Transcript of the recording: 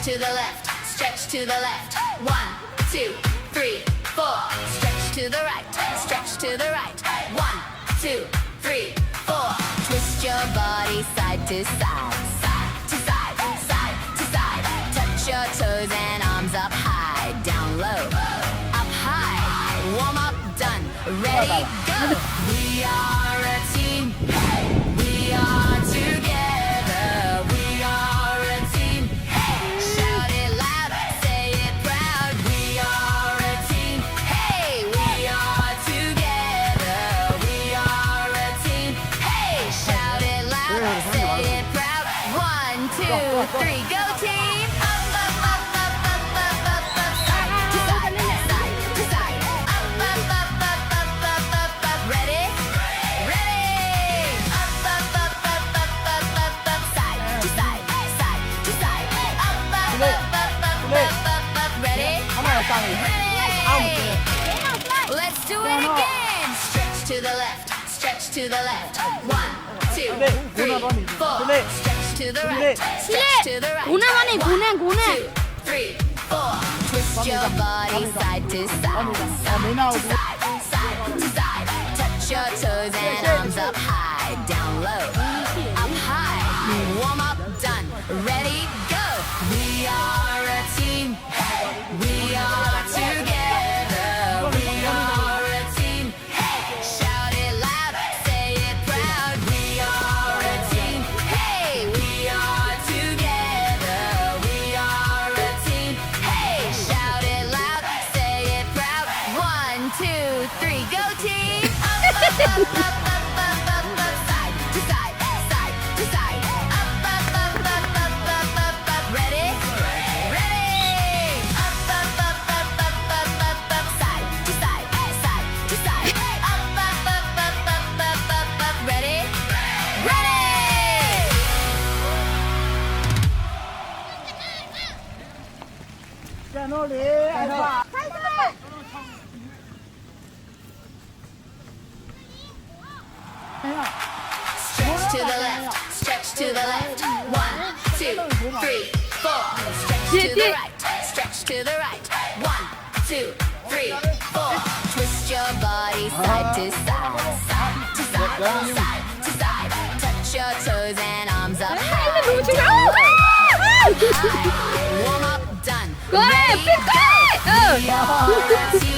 to the left, stretch to the left. 1, 2, 3, 4. Stretch to the right, stretch to the right. 1, 2, 3, 4. Twist your body side to side, side to side, side to side. Touch your toes and arms up high, down low, up high. Warm up, done, ready, go. We are a team. We are together. We are a team. Shout it loud, say it proud. We are a team. Hey, we are together. We are a team. Hey, shout it loud, say it proud. 1, 2, 3, go team. Up, up, up, up, up, up, up, up, side to side, side to side. Up, up, up, up, up, up, up, up. Ready? Ready. Up, up, up, up, up, up, up, up, side to side, side to side. Up, up, up, up, up, up, up, up. Ready? Ready. Let's do it again. Stretch to the left, stretch to the left. 1, 2, 3, 4. Stretch to the right, stretch to the right. 고난하네, 고난, 고난. 2, 3, 4. Twist your body side to side, side to side, side to side. Touch your toes and arms up high, down low, up high. Warm up, done, ready, go. We are a team. We are together. We are a team. Hey, shout it loud, say it proud. We are a team. Hey, we are together. We are a team. Hey, shout it loud, say it proud. 1, 2, 3, go team. Up, up, up, up, up, up, up, up, side to side, side to side. Up, up, up, up, up, up, up, up. Ready? Ready. Up, up, up, up, up, up, up, up, side to side, side to side. Up, up, up, up, up, up, up, up. Ready? Ready. Stretch to the left, stretch to the left. 1, 2, 3, 4. Stretch to the right, stretch to the right. 1, 2, 3, 4. Twist your body side to side, side to side, side to side. Touch your toes and arms up high, down low, high. Warm up, done. Go ahead, Ready, pick go. it. We are a team.